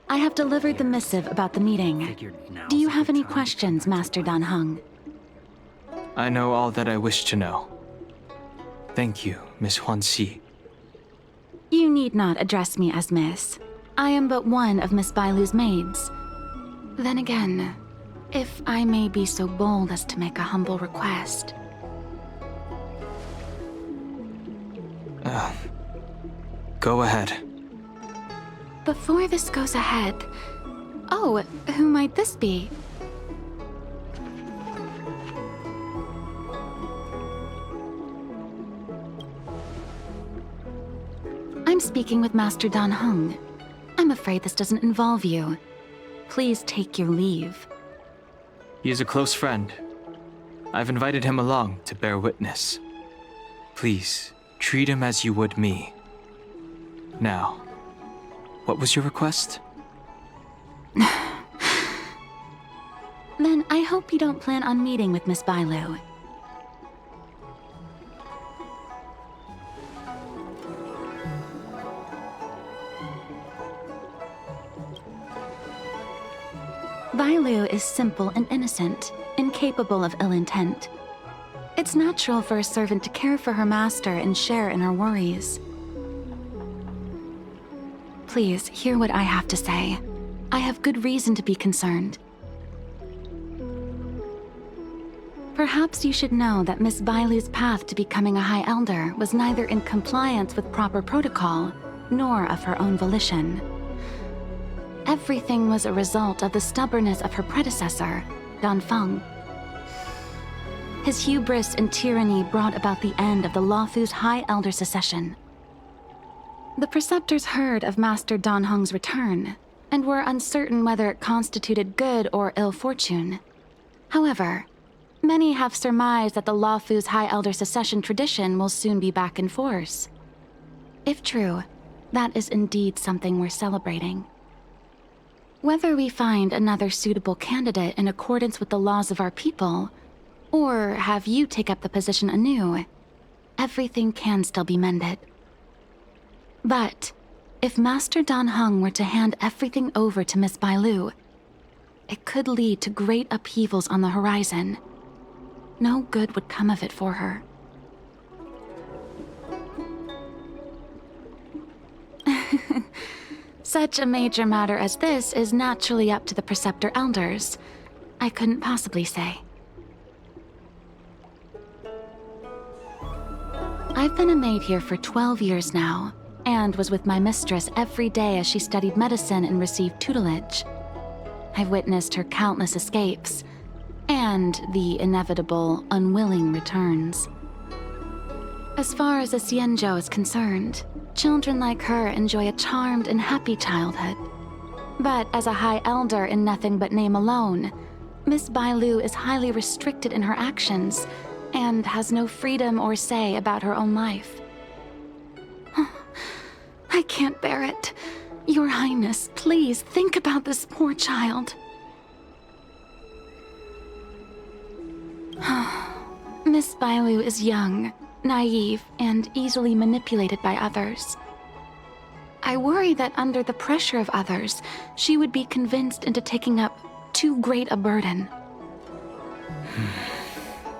I have delivered the missive about the meeting. Do you have any questions, Master Dan Heng? I know all that I wish to know. Thank you, Miss Huanxi. You need not address me as Miss. I am but one of Miss Bailu's maids. Then again, if I may be so bold as to make a humble request. Go ahead. Before this goes ahead... Oh, who might this be? I'm speaking with Master Dan Heng. I'm afraid this doesn't involve you. Please take your leave. He is a close friend. I've invited him along to bear witness. Please, treat him as you would me. Now, what was your request? Then I hope you don't plan on meeting with Miss Bailu. Bailu is simple and innocent, incapable of ill intent. It's natural for a servant to care for her master and share in her worries. Please, hear what I have to say. I have good reason to be concerned. Perhaps you should know that Miss Bailu's path to becoming a High Elder was neither in compliance with proper protocol, nor of her own volition. Everything was a result of the stubbornness of her predecessor, Dan Feng. His hubris and tyranny brought about the end of the Luofu's High Elder succession. The preceptors heard of Master Dan Heng's return, and were uncertain whether it constituted good or ill fortune. However, many have surmised that the Luofu's High Elder succession tradition will soon be back in force. If true, that is indeed something we're celebrating. Whether we find another suitable candidate in accordance with the laws of our people, or have you take up the position anew, everything can still be mended. But if Master Dan Heng were to hand everything over to Miss Bailu, it could lead to great upheavals on the horizon. No good would come of it for her. Such a major matter as this is naturally up to the Preceptor Elders. I couldn't possibly say. I've been a maid here for 12 years now, and was with my mistress every day as she studied medicine and received tutelage. I've witnessed her countless escapes, and the inevitable, unwilling returns. As far as the Xianzhou is concerned, children like her enjoy a charmed and happy childhood. But as a High Elder in nothing but name alone, Miss Bailu is highly restricted in her actions, and has no freedom or say about her own life. I can't bear it. Your Highness, please think about this poor child. Miss Bailu is young, naive, and easily manipulated by others. I worry that under the pressure of others, she would be convinced into taking up too great a burden.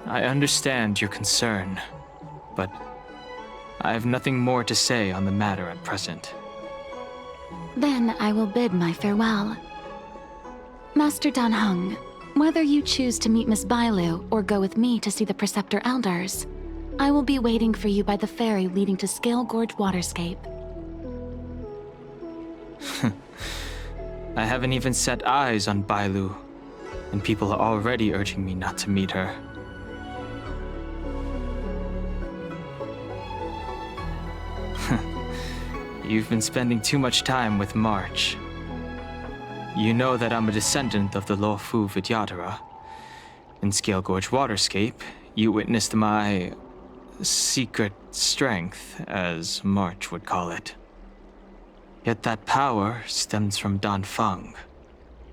I understand your concern, but I have nothing more to say on the matter at present. Then I will bid my farewell. Master Dan Heng, whether you choose to meet Miss Bailu or go with me to see the Preceptor Elders, I will be waiting for you by the ferry leading to Scale Gorge Waterscape. I haven't even set eyes on Bailu, and people are already urging me not to meet her. You've been spending too much time with March. You know that I'm a descendant of the Luofu Vidyadhara. In Scale Gorge Waterscape, you witnessed my secret strength, as March would call it. Yet that power stems from Dan Feng,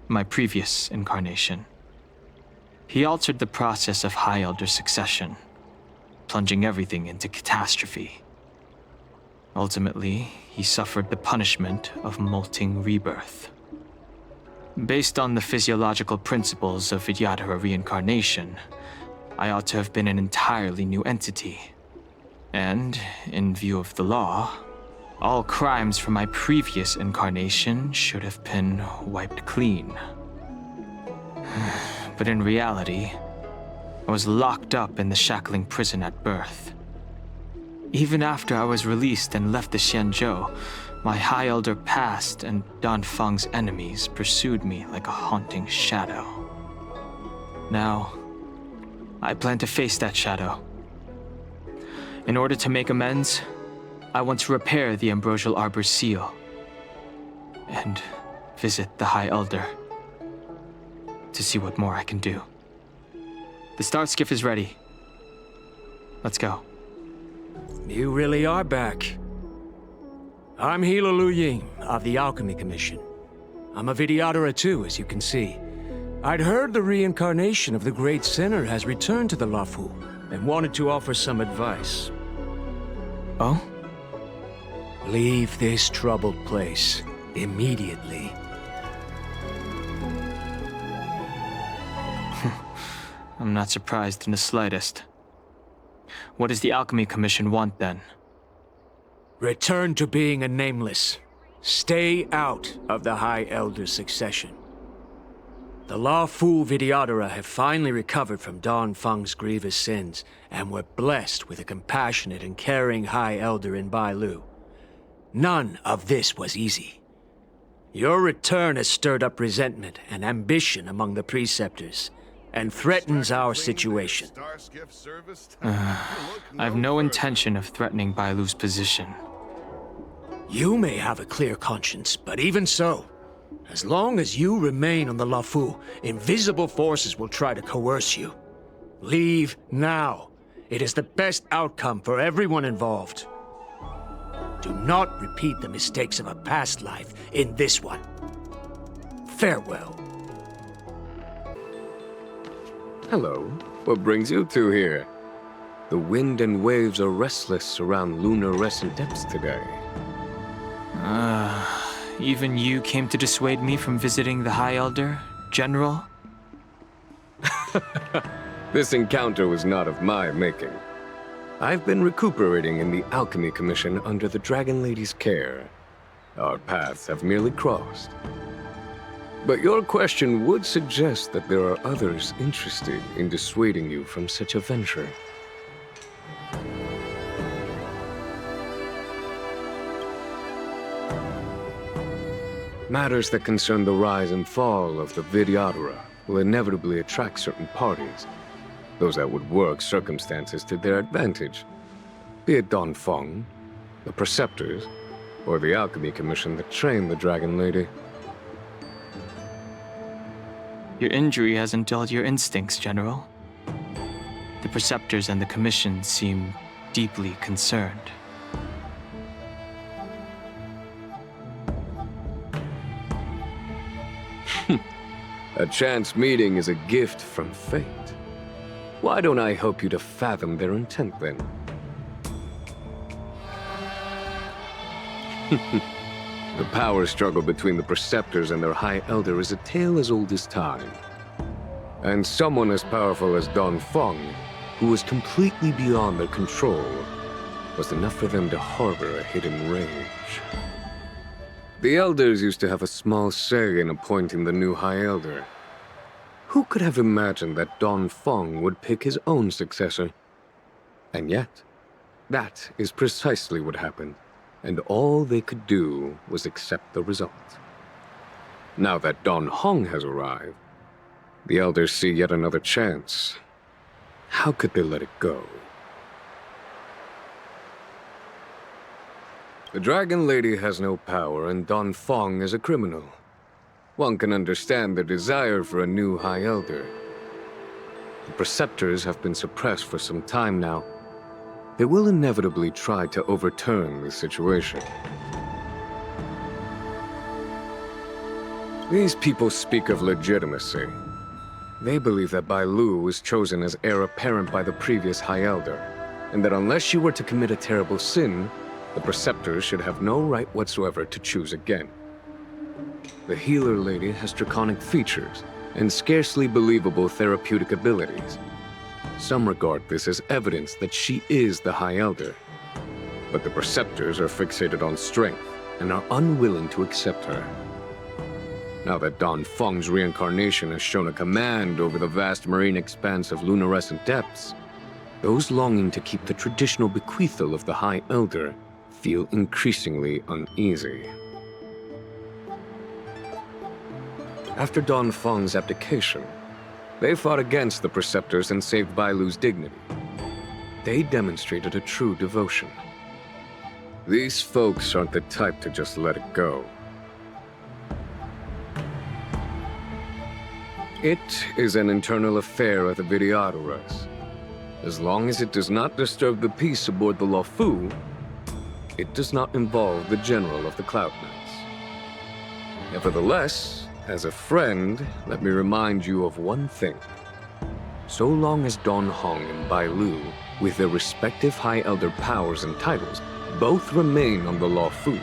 my previous incarnation. He altered the process of High Elder succession, plunging everything into catastrophe. Ultimately, he suffered the punishment of molting rebirth. Based on the physiological principles of Vidyadhara reincarnation, I ought to have been an entirely new entity. And, in view of the law, all crimes from my previous incarnation should have been wiped clean. But in reality, I was locked up in the shackling prison at birth. Even after I was released and left the Xianzhou, my High Elder past and Dan Feng's enemies pursued me like a haunting shadow. Now, I plan to face that shadow. In order to make amends, I want to repair the Ambrosial Arbor's seal and visit the High Elder to see what more I can do. The start skiff is ready. Let's go. You really are back. I'm Hila Lu Ying of the Alchemy Commission. I'm a Vidyadhara too, as you can see. I'd heard the reincarnation of the Great Sinner has returned to the Luofu and wanted to offer some advice. Oh? Leave this troubled place immediately. I'm not surprised in the slightest. What does the Alchemy Commission want then? Return to being a nameless. Stay out of the High Elder's succession. The Luofu Vidyadhara have finally recovered from Dan Feng's grievous sins, and were blessed with a compassionate and caring High Elder in Bailu. None of this was easy. Your return has stirred up resentment and ambition among the preceptors, and threatens our situation. I have no intention of threatening Bailu's position. You may have a clear conscience, but even so, as long as you remain on the Luofu, invisible forces will try to coerce you. Leave now. It is the best outcome for everyone involved. Do not repeat the mistakes of a past life in this one. Farewell. Hello. What brings you two here? The wind and waves are restless around lunar-rescent depths today. Even you came to dissuade me from visiting the High Elder, General? This encounter was not of my making. I've been recuperating in the Alchemy Commission under the Dragon Lady's care. Our paths have merely crossed. But your question would suggest that there are others interested in dissuading you from such a venture. Matters that concern the rise and fall of the Vidyadhara will inevitably attract certain parties, those that would work circumstances to their advantage, be it Dan Feng, the Preceptors, or the Alchemy Commission that trained the Dragon Lady. Your injury hasn't dulled your instincts, General. The Preceptors and the Commission seem deeply concerned. A chance meeting is a gift from fate. Why don't I help you to fathom their intent, then? The power struggle between the Preceptors and their High Elder is a tale as old as time. And someone as powerful as Dan Feng, who was completely beyond their control, was enough for them to harbor a hidden rage. The Elders used to have a small say in appointing the new High Elder. Who could have imagined that Dan Feng would pick his own successor? And yet, that is precisely what happened, and all they could do was accept the result. Now that Dan Heng has arrived, the Elders see yet another chance. How could they let it go? The Dragon Lady has no power, and Dan Feng is a criminal. One can understand their desire for a new High Elder. The Preceptors have been suppressed for some time now. They will inevitably try to overturn the situation. These people speak of legitimacy. They believe that Bailu was chosen as heir apparent by the previous High Elder, and that unless she were to commit a terrible sin, the Preceptors should have no right whatsoever to choose again. The healer lady has draconic features and scarcely believable therapeutic abilities. Some regard this as evidence that she is the High Elder. But the Preceptors are fixated on strength and are unwilling to accept her. Now that Dan Feng's reincarnation has shown a command over the vast marine expanse of luminescent depths, those longing to keep the traditional bequeathal of the High Elder feel increasingly uneasy. After Dan Feng's abdication, they fought against the Preceptors and saved Bailu's dignity. They demonstrated a true devotion. These folks aren't the type to just let it go. It is an internal affair of the Videodoras. As long as it does not disturb the peace aboard the Luofu, it does not involve the General of the Cloud Knights. Nevertheless, as a friend, let me remind you of one thing. So long as Dan Heng and Bailu, with their respective High Elder powers and titles, both remain on the Luofu,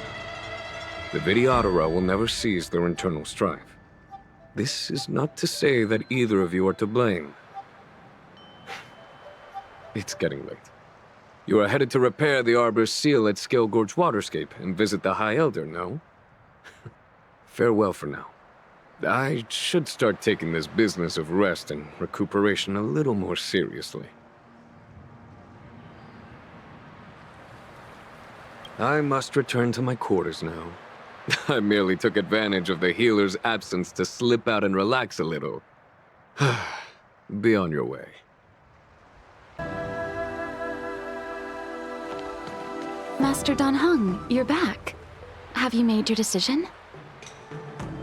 the Videodora will never cease their internal strife. This is not to say that either of you are to blame. It's getting late. You are headed to repair the Arbor's seal at Scale Gorge Waterscape and visit the High Elder, no? Farewell for now. I should start taking this business of rest and recuperation a little more seriously. I must return to my quarters now. I merely took advantage of the healer's absence to slip out and relax a little. Be on your way. Master Dan Heng, you're back. Have you made your decision?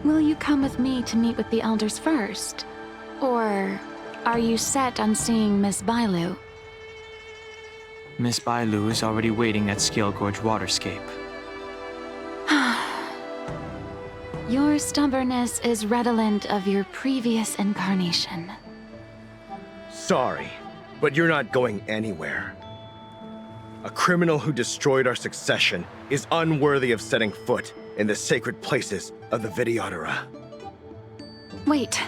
Will you come with me to meet with the elders first? Or are you set on seeing Miss Bailu? Miss Bailu is already waiting at Scale Gorge Waterscape. Your stubbornness is redolent of your previous incarnation. Sorry, but you're not going anywhere. A criminal who destroyed our succession is unworthy of setting foot in the sacred places of the Videodora. Wait.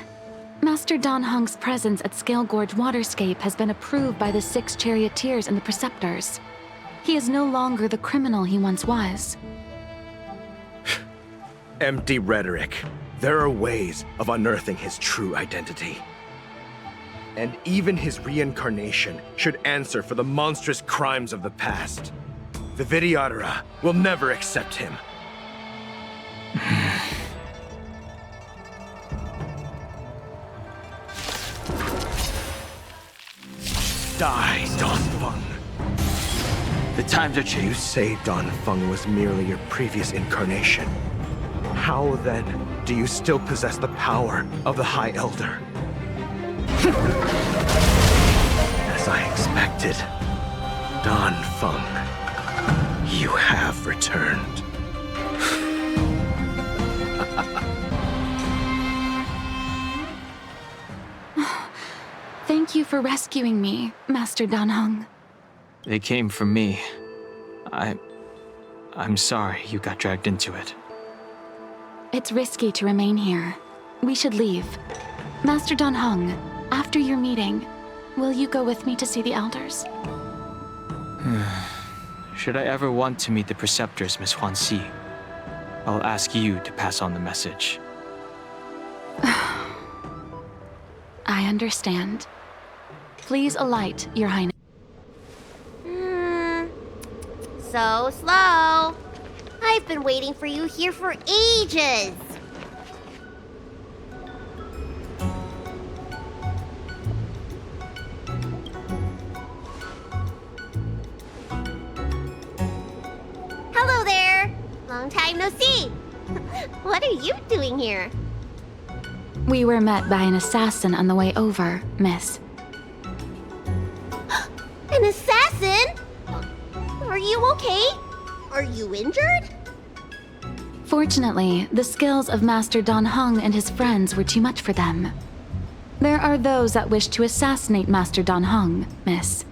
Master Dan Heng's presence at Scale Gorge Waterscape has been approved by the 6 charioteers and the Preceptors. He is no longer the criminal he once was. Empty rhetoric. There are ways of unearthing his true identity. And even his reincarnation should answer for the monstrous crimes of the past. The Videodora will never accept him. Die, Dan Feng. The times are changing. You say Dan Feng was merely your previous incarnation. How then do you still possess the power of the High Elder? As I expected, Dan Feng, you have returned. Thank you for rescuing me, Master Dan Heng. They came for me. I'm sorry you got dragged into it. It's risky to remain here. We should leave. Master Dan Heng, after your meeting, will you go with me to see the elders? Should I ever want to meet the Preceptors, Miss Huanxi, I'll ask you to pass on the message. I understand. Please alight, Your Highness. So slow. I've been waiting for you here for ages. Hello there. Long time no see. What are you doing here? We were met by an assassin on the way over, miss. An assassin? Are you okay? Are you injured? Fortunately, the skills of Master Dan Heng and his friends were too much for them. There are those that wish to assassinate Master Dan Heng, miss.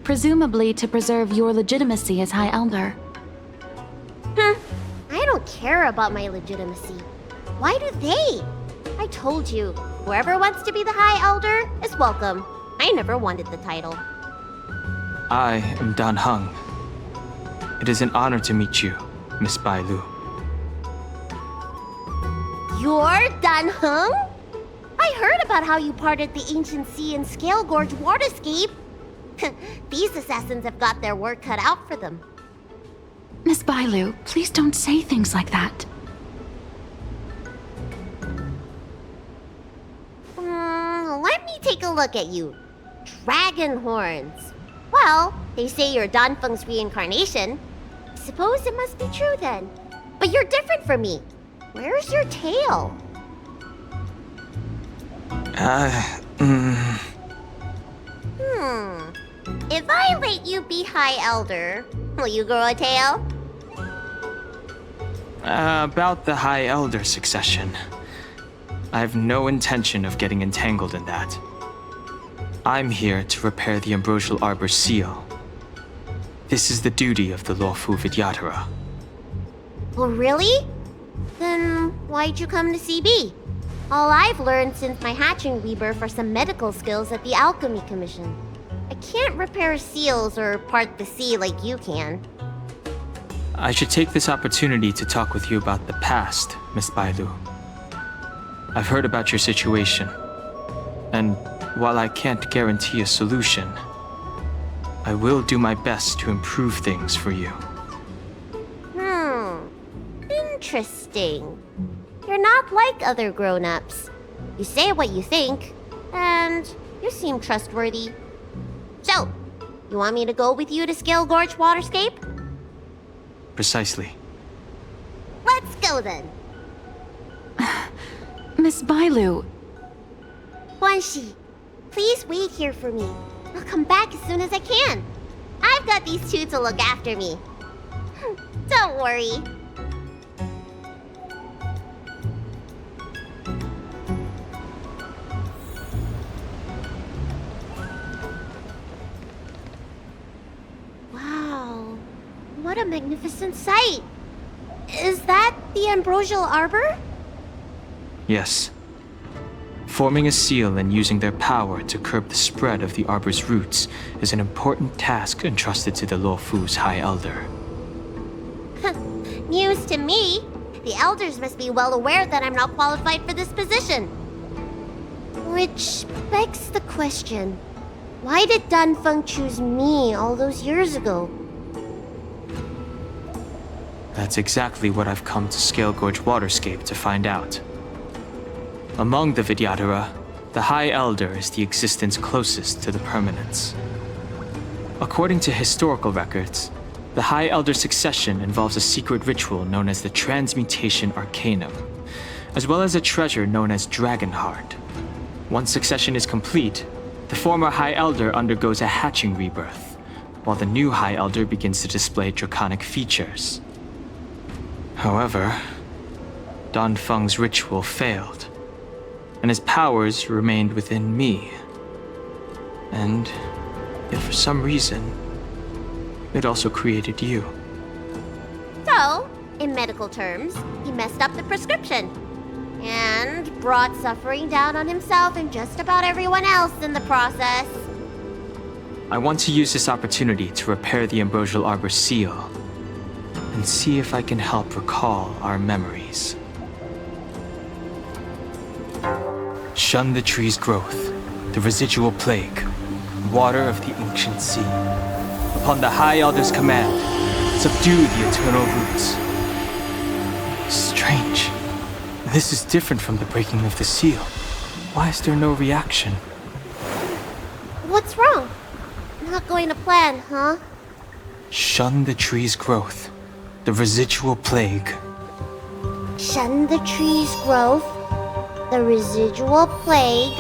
Presumably to preserve your legitimacy as High Elder. I don't don't care about my legitimacy. Why do they? I told you, whoever wants to be the High Elder is welcome. I never wanted the title. I am Dan Heng. It is an honor to meet you, Miss Bai Lu. You're Dan Heng? I heard about how you parted the ancient sea and Scale Gorge waterscape. These assassins have got their work cut out for them. Miss Bailu, please don't say things like that. Let me take a look at you. Dragon horns. Well, they say you're Dan Feng's reincarnation. Suppose it must be true then. But you're different from me. Where's your tail? If I let you be High Elder, will you grow a tail? About the High Elder succession. I have no intention of getting entangled in that. I'm here to repair the Ambrosial Arbor's seal. This is the duty of the Lawfu Vidyadhara. Oh, really? Then why'd you come to CB? All I've learned since my hatching rebirth are some medical skills at the Alchemy Commission. I can't repair seals or part the sea like you can. I should take this opportunity to talk with you about the past, Miss Bailu. I've heard about your situation, and while I can't guarantee a solution, I will do my best to improve things for you. Interesting. You're not like other grown-ups. You say what you think, and you seem trustworthy. So, you want me to go with you to Scale Gorge Waterscape? Precisely. Let's go then. Miss Bailu, Guanxi, please wait here for me. I'll come back as soon as I can. I've got these two to look after me. Don't worry. Wow, what a magnificent sight. Is that the Ambrosial Arbor? Yes. Forming a seal and using their power to curb the spread of the Arbor's roots is an important task entrusted to the Lawfu's High Elder. News to me. The elders must be well aware that I'm not qualified for this position. Which begs the question, why did Dan Feng choose me all those years ago? That's exactly what I've come to Scale Gorge Waterscape to find out. Among the Vidyadhara, the High Elder is the existence closest to the permanence. According to historical records, the High Elder succession involves a secret ritual known as the Transmutation Arcanum, as well as a treasure known as Dragonheart. Once succession is complete, the former High Elder undergoes a hatching rebirth, while the new High Elder begins to display draconic features. However, Dan Feng's ritual failed, and his powers remained within me. And yet for some reason, it also created you. So, in medical terms, he messed up the prescription. And brought suffering down on himself and just about everyone else in the process. I want to use this opportunity to repair the Ambrosial Arbor seal and see if I can help recall our memories. Shun the tree's growth, the residual plague, water of the ancient sea. Upon the High Elder's command, subdue the eternal roots. Strange. This is different from the breaking of the seal. Why is there no reaction? What's wrong? Not going to plan, huh? Shun the tree's growth, the residual plague. Shun the tree's growth, the residual plague.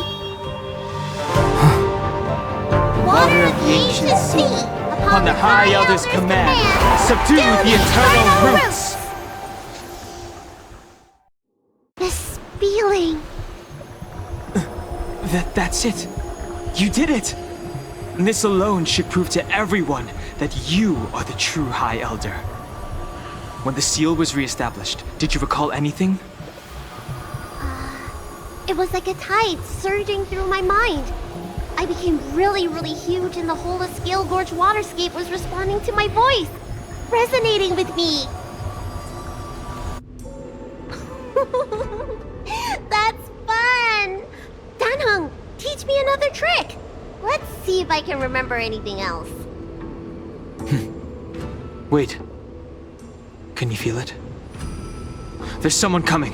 Water of the ancient sea, upon the High Elder's command, subdue the eternal roots! This feeling. That's it. You did it. And this alone should prove to everyone that you are the true High Elder. When the seal was reestablished, did you recall anything? It was like a tide surging through my mind. I became really, really huge, and the whole of Scale Gorge waterscape was responding to my voice, resonating with me. That's fun! Dan Heng, teach me another trick. Let's see if I can remember anything else. Wait. Can you feel it? There's someone coming.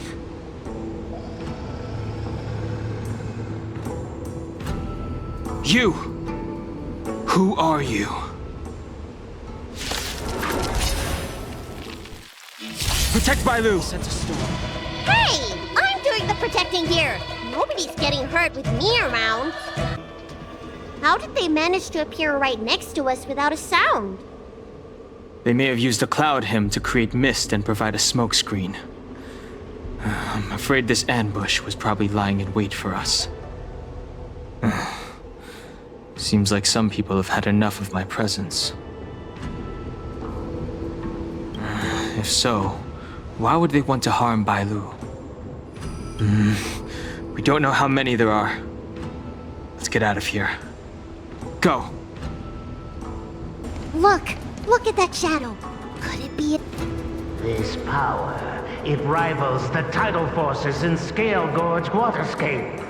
You! Who are you? Protect Bailu! Hey! I'm doing the protecting here! Nobody's getting hurt with me around. How did they manage to appear right next to us without a sound? They may have used a cloud hymn to create mist and provide a smokescreen. I'm afraid this ambush was probably lying in wait for us. Seems like some people have had enough of my presence. If so, why would they want to harm Bailu? We don't know how many there are. Let's get out of here. Go! Look at that shadow. Could it be This power, it rivals the tidal forces in Scale Gorge waterscape.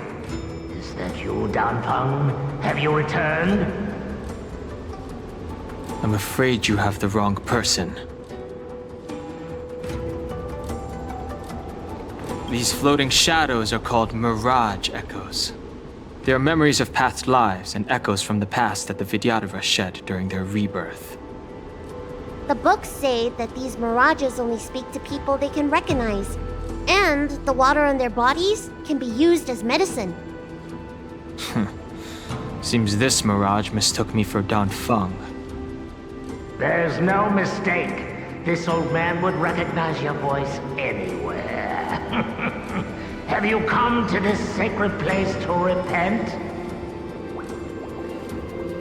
Is that you, Dan Heng? Have you returned? I'm afraid you have the wrong person. These floating shadows are called mirage echoes. They are memories of past lives and echoes from the past that the Vidyadhara shed during their rebirth. The books say that these mirages only speak to people they can recognize, and the water on their bodies can be used as medicine. Seems this mirage mistook me for Dan Feng. There's no mistake. This old man would recognize your voice anywhere. Have you come to this sacred place to repent?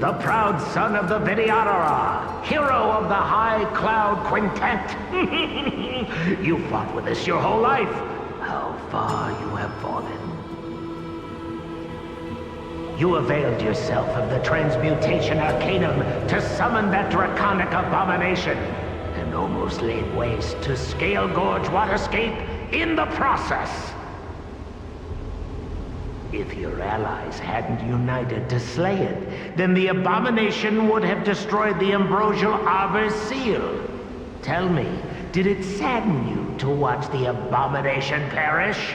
The proud son of the Vidyadhara, hero of the High Cloud Quintet. You fought with us your whole life. How far you have fallen. You availed yourself of the Transmutation Arcanum to summon that draconic abomination, and almost laid waste to Scale Gorge waterscape in the process. If your allies hadn't united to slay it, then the abomination would have destroyed the ambrosial Arbor's seal. Tell me, did it sadden you to watch the abomination perish?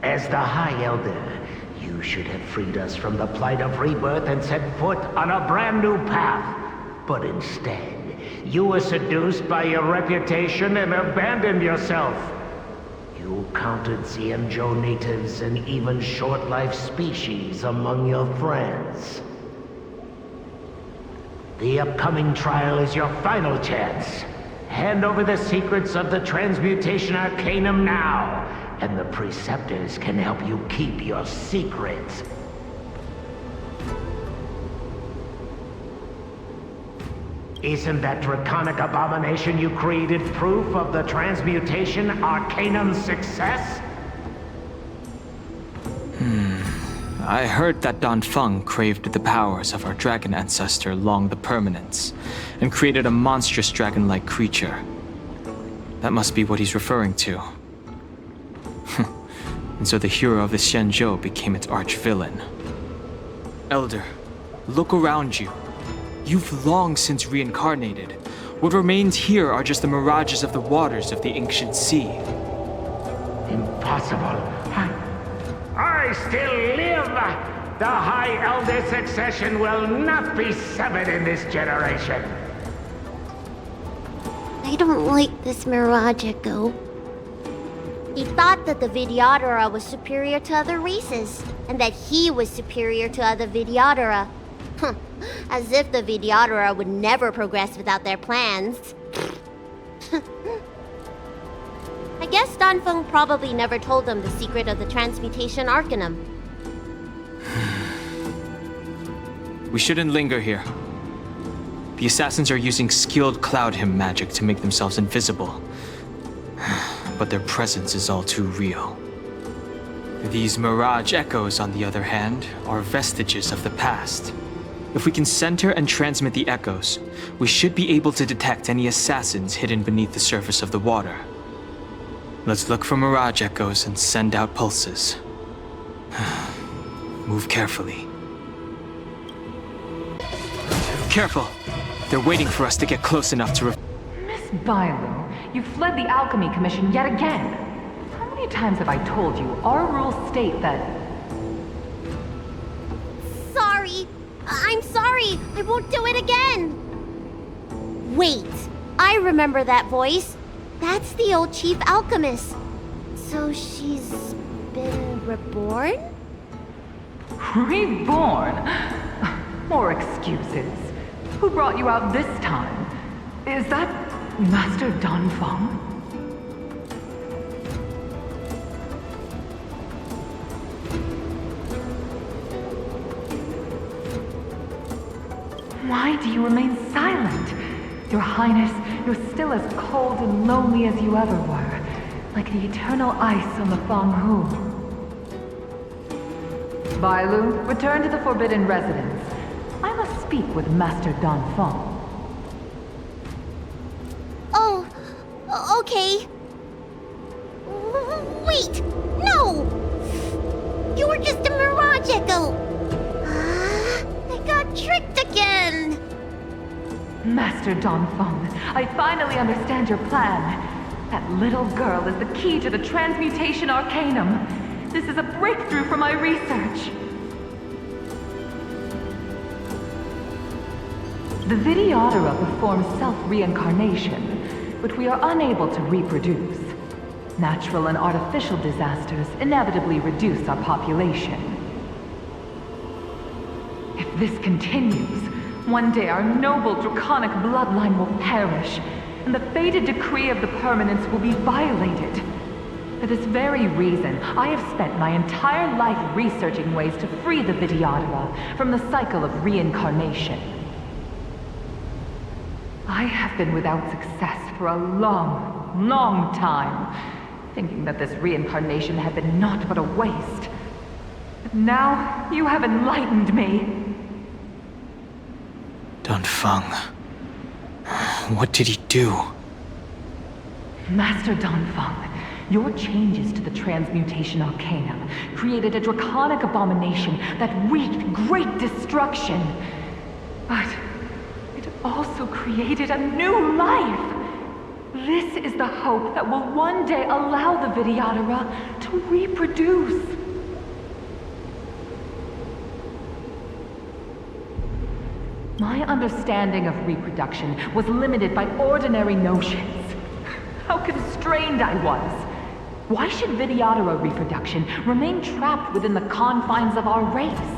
As the High Elder, you should have freed us from the plight of rebirth and set foot on a brand new path. But instead, you were seduced by your reputation and abandoned yourself. You counted Xianzhou natives and even short-life species among your friends. The upcoming trial is your final chance. Hand over the secrets of the Transmutation Arcanum now, and the Preceptors can help you keep your secrets. Isn't that draconic abomination you created proof of the Transmutation Arcanum's success? I heard that Dan Feng craved the powers of our dragon ancestor Long the Permanence, and created a monstrous dragon-like creature. That must be what he's referring to. And so the hero of the Xianzhou became its arch-villain. Elder, look around you. You've long since reincarnated. What remains here are just the mirages of the waters of the ancient sea. Impossible. I still live! The High Elder succession will not be severed in this generation. I don't like this mirage echo. He thought that the Vidyadhara was superior to other races, and that he was superior to other Vidyadhara. As if the Vidyadhara would never progress without their plans. I guess Dan Feng probably never told them the secret of the Transmutation Arcanum. We shouldn't linger here. The assassins are using skilled cloud hymn magic to make themselves invisible. But their presence is all too real. These mirage echoes, on the other hand, are vestiges of the past. If we can center and transmit the echoes, we should be able to detect any assassins hidden beneath the surface of the water. Let's look for mirage echoes and send out pulses. Move carefully. Careful! They're waiting for us to get close enough to Miss Bailu, you fled the Alchemy Commission yet again. How many times have I told you our rules state that... Sorry. I'm sorry. I won't do it again. Wait. I remember that voice. That's the old chief alchemist. So she's been reborn? Reborn? More excuses. Who brought you out this time? Is that Master Dan Feng? Why do you remain silent? Your Highness, you're still as cold and lonely as you ever were, like the eternal ice on the Fanghu. Bailu, return to the Forbidden Residence. I must speak with Master Dan Feng. Oh, okay. Wait! No! You were just a mirage echo! I got tricked again! Master Dan Feng, I finally understand your plan. That little girl is the key to the Transmutation Arcanum. This is a breakthrough for my research. The Vidyadhara performs self-reincarnation, but we are unable to reproduce. Natural and artificial disasters inevitably reduce our population. If this continues, one day our noble draconic bloodline will perish, and the fated decree of the permanence will be violated. For this very reason, I have spent my entire life researching ways to free the Vidyadhara from the cycle of reincarnation. I have been without success for a long, long time, thinking that this reincarnation had been naught but a waste. But now, you have enlightened me. Dan Feng. What did he do? Master Dan Feng, your changes to the Transmutation Arcanum created a draconic abomination that wreaked great destruction. But it also created a new life. This is the hope that will one day allow the Vidyadhara to reproduce. My understanding of reproduction was limited by ordinary notions. How constrained I was. Why should Vidyadhara reproduction remain trapped within the confines of our race?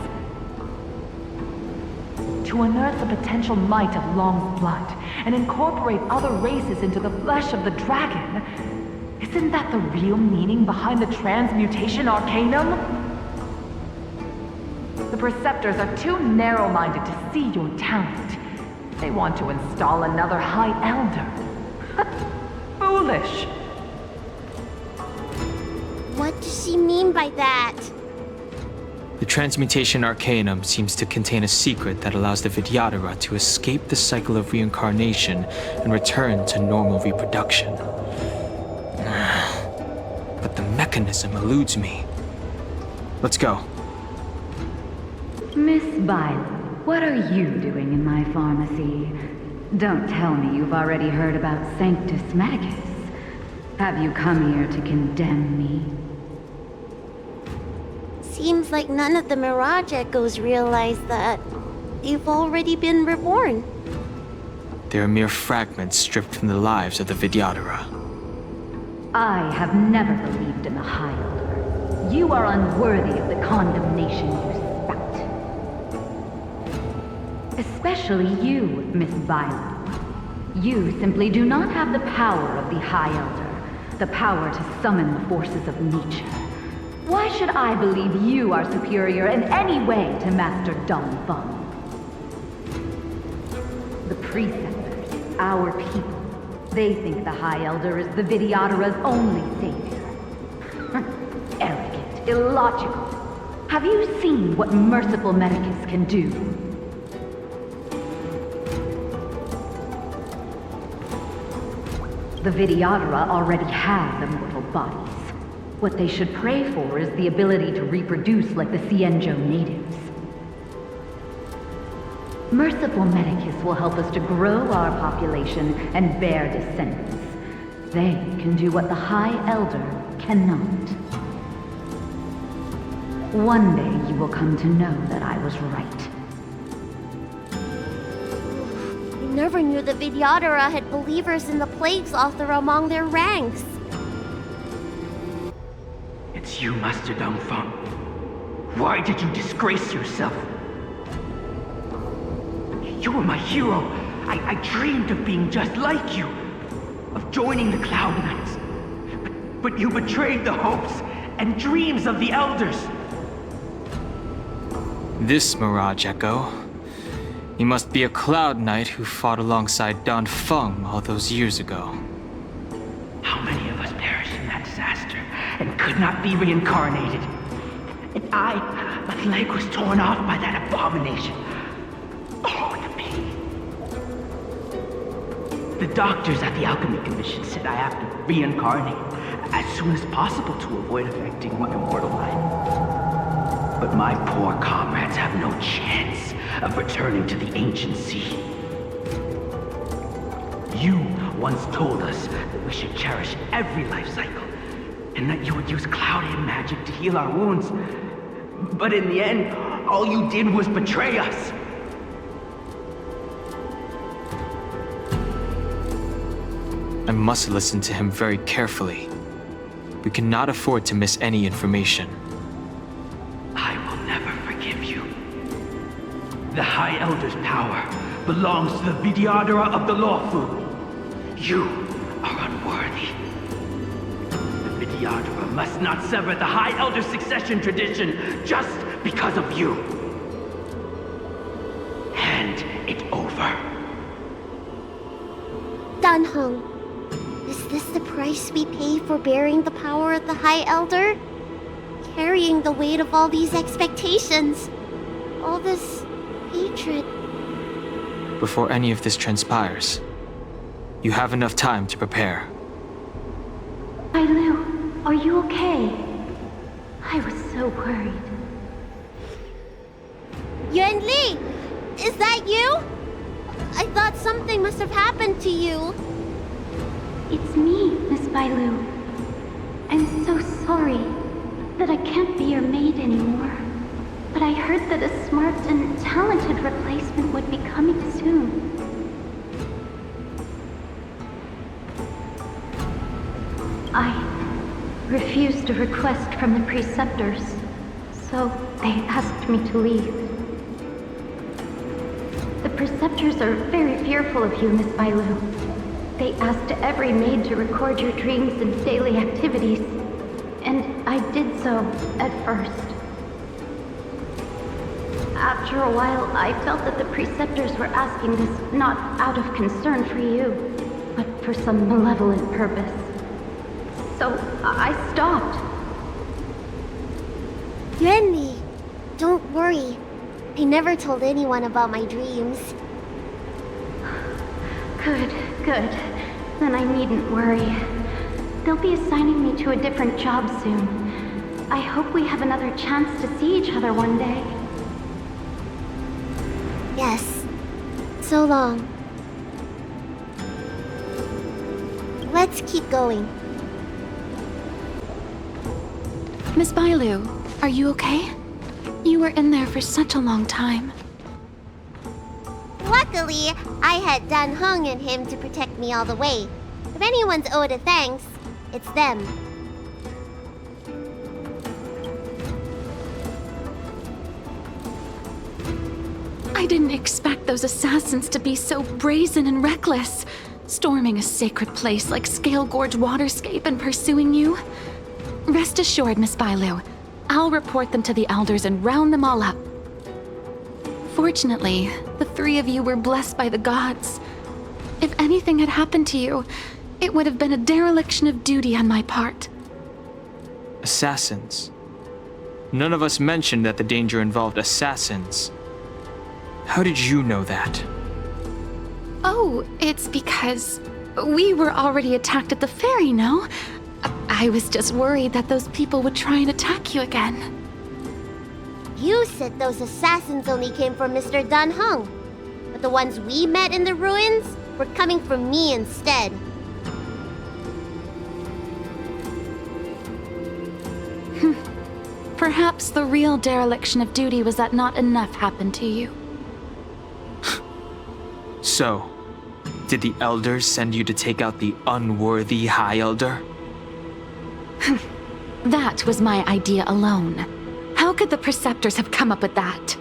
To unearth the potential might of Long's blood and incorporate other races into the flesh of the dragon, isn't that the real meaning behind the Transmutation Arcanum? The Preceptors are too narrow-minded to see your talent. They want to install another High Elder. Foolish. What does she mean by that? The Transmutation Arcanum seems to contain a secret that allows the Vidyadhara to escape the cycle of reincarnation and return to normal reproduction. But the mechanism eludes me. Let's go. Miss Bailu, what are you doing in my pharmacy? Don't tell me you've already heard about Sanctus Medicus. Have you come here to condemn me? Seems like none of the Mirage Echoes realize that you've already been reborn. They are mere fragments stripped from the lives of the Vidyadhara. I have never believed in the High Elder. You are unworthy of the condemnation you spout. Especially you, Miss Bailu. You simply do not have the power of the High Elder, the power to summon the forces of nature. Why should I believe you are superior in any way to Master Dan Feng? The preceptors, our people. They think the High Elder is the Vidyadhara's only savior. Arrogant, illogical. Have you seen what merciful Medicus can do? The Vidyadhara already have immortal bodies. What they should pray for is the ability to reproduce like the Xianzhou natives. Merciful Medicus will help us to grow our population and bear descendants. They can do what the High Elder cannot. One day you will come to know that I was right. I never knew the Vidyadhara had believers in the Plagues Author among their ranks. It's you, Master Dan Heng. Why did you disgrace yourself? You were my hero. I dreamed of being just like you, of joining the Cloud Knights. But you betrayed the hopes and dreams of the Elders. This Mirage Echo. He must be a Cloud Knight who fought alongside Dan Heng all those years ago. How many of us perished in that disaster and could not be reincarnated? And my leg was torn off by that abomination. Oh, the pain. The doctors at the Alchemy Commission said I have to reincarnate as soon as possible to avoid affecting my immortal life. But my poor comrades have no chance of returning to the ancient sea. You once told us that we should cherish every life cycle, and that you would use cloud-hid magic to heal our wounds. But in the end, all you did was betray us. I must listen to him very carefully. We cannot afford to miss any information. I will never forgive you. The High Elder's power belongs to the Vidyadhara of the Lawfu. You are unworthy. The Vidyadhara must not sever the High Elder's succession tradition just because of you. Hand it over. Dan Heng, is this the price we pay for bearing the power of the High Elder? Carrying the weight of all these expectations. All this hatred. Before any of this transpires, you have enough time to prepare. Bailu, are you okay? I was so worried. Yuan Li, is that you? I thought something must have happened to you. It's me, Miss Bailu. I'm so sorry that I can't be your maid anymore. But I heard that a smart and talented replacement would be coming soon. I refused a request from the preceptors, so they asked me to leave. The preceptors are very fearful of you, Miss Bailu. They asked every maid to record your dreams and daily activities, and I did so at first. After a while, I felt that the preceptors were asking this not out of concern for you, but for some malevolent purpose. So I stopped. Yuan Li, don't worry. I never told anyone about my dreams. Good. Then I needn't worry. They'll be assigning me to a different job soon. I hope we have another chance to see each other one day. Yes. So long. Let's keep going. Miss Bailu, are you okay? You were in there for such a long time. Luckily, I had Dan Heng and him to protect me all the way. If anyone's owed a thanks, it's them. I didn't expect those assassins to be so brazen and reckless, storming a sacred place like Scale Gorge Waterscape and pursuing you. Rest assured, Miss Bailu, I'll report them to the elders and round them all up. Fortunately, the three of you were blessed by the gods. If anything had happened to you, it would have been a dereliction of duty on my part. Assassins. None of us mentioned that the danger involved assassins. How did you know that? Oh, it's because we were already attacked at the ferry, no? I was just worried that those people would try and attack you again. You said those assassins only came from Mr. Dan Heng, but the ones we met in the ruins were coming from me instead. Perhaps the real dereliction of duty was that not enough happened to you. So, did the elders send you to take out the unworthy High Elder? That was my idea alone. How could the Preceptors have come up with that?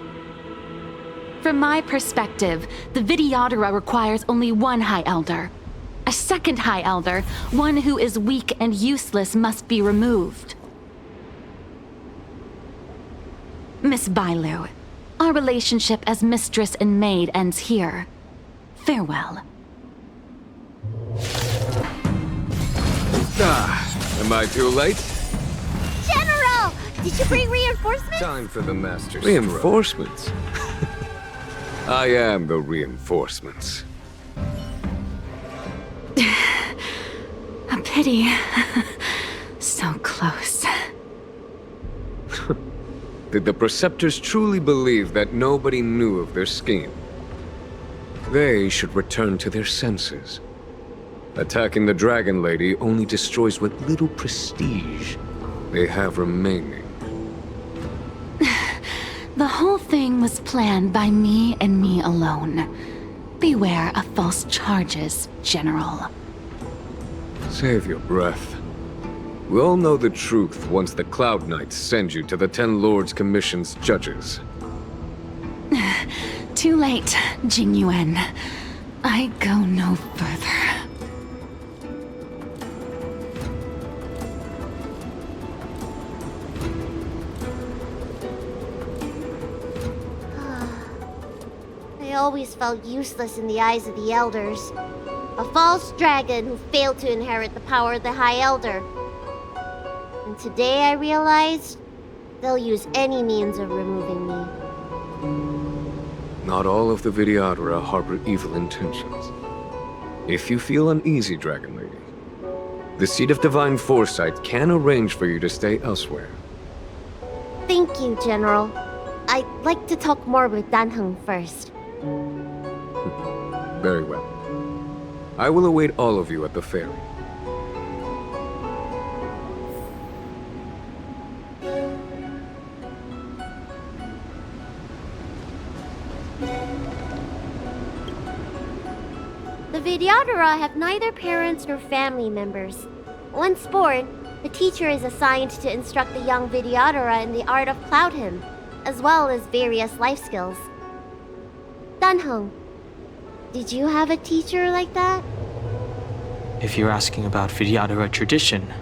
From my perspective, the Videodora requires only one High Elder. A second High Elder, one who is weak and useless, must be removed. Miss Bailu, our relationship as mistress and maid ends here. Farewell. Am I too late? General! Did you bring reinforcements? Time for the Master's Reinforcements? I am the reinforcements. A pity. So close. Did the Preceptors truly believe that nobody knew of their scheme? They should return to their senses. Attacking the Dragon Lady only destroys what little prestige they have remaining. The whole thing was planned by me and me alone. Beware of false charges, General. Save your breath. We all know the truth once the Cloud Knights send you to the Ten Lords Commission's judges. Too late, Jing Yuan. I go no further. I always felt useless in the eyes of the elders. A false dragon who failed to inherit the power of the High Elder. And today I realized they'll use any means of removing me. Not all of the Videodora harbor evil intentions. If you feel uneasy, Dragon Lady, the Seat of Divine Foresight can arrange for you to stay elsewhere. Thank you, General. I'd like to talk more with Dan Heng first. Very well. I will await all of you at the ferry. The Videodora have neither parents nor family members. Once born, the teacher is assigned to instruct the young Videodora in the art of Cloud Hymn, as well as various life skills. Dan Heng, did you have a teacher like that? If you're asking about Videodora tradition,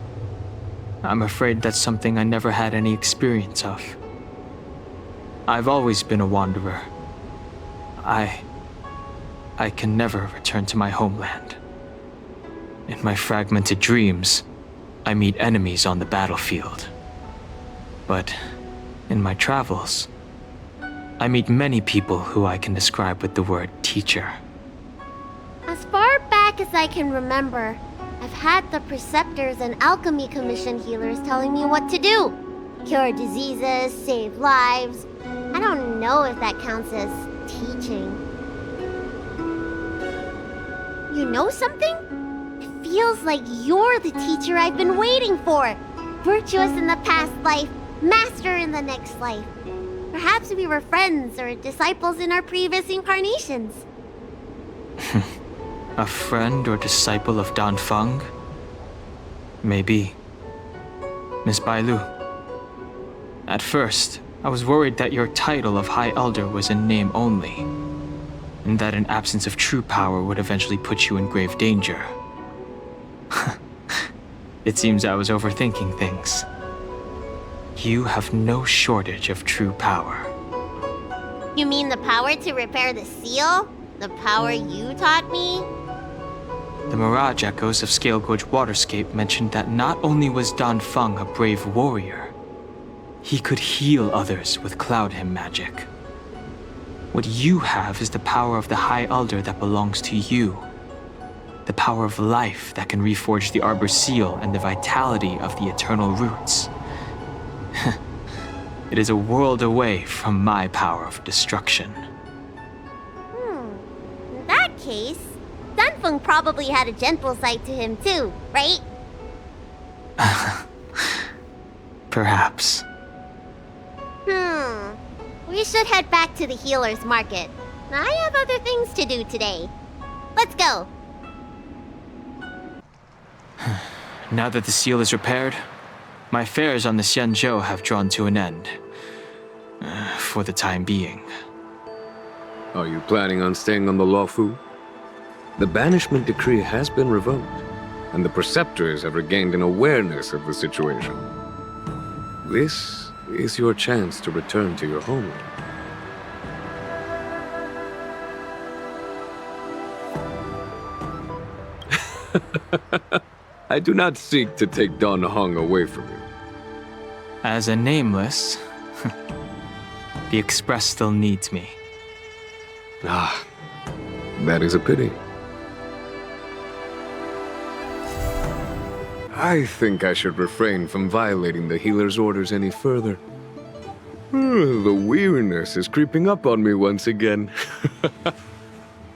I'm afraid that's something I never had any experience of. I've always been a wanderer. I can never return to my homeland. In my fragmented dreams, I meet enemies on the battlefield. But in my travels, I meet many people who I can describe with the word teacher. As far back as I can remember, I've had the Preceptors and Alchemy Commission healers telling me what to do. Cure diseases, save lives. I don't know if that counts as teaching. You know something? It feels like you're the teacher I've been waiting for. Virtuous in the past life, master in the next life. Perhaps we were friends or disciples in our previous incarnations. A friend or disciple of Dan Feng? Maybe. Miss Bailu. At first, I was worried that your title of High Elder was in name only, and that an absence of true power would eventually put you in grave danger. It seems I was overthinking things. You have no shortage of true power. You mean the power to repair the seal? The power you taught me? The Mirage Echoes of Scale Gorge Waterscape mentioned that not only was Dan Feng a brave warrior, he could heal others with Cloud Hymn magic. What you have is the power of the High Elder that belongs to you. The power of life that can reforge the Arbor Seal and the vitality of the Eternal Roots. It is a world away from my power of destruction. In that case, Danfeng probably had a gentle side to him too, right? Perhaps. We should head back to the healer's market. I have other things to do today. Let's go. Now that the seal is repaired, my affairs on the Xianzhou have drawn to an end. For the time being. Are you planning on staying on the Luofu? The banishment decree has been revoked, and the preceptors have regained an awareness of the situation. This is your chance to return to your homeland. I do not seek to take Dan Heng away from you. As a nameless, the Express still needs me. Ah, that is a pity. I think I should refrain from violating the healer's orders any further. The weariness is creeping up on me once again.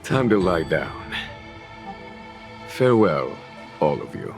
Time to lie down. Farewell, all of you.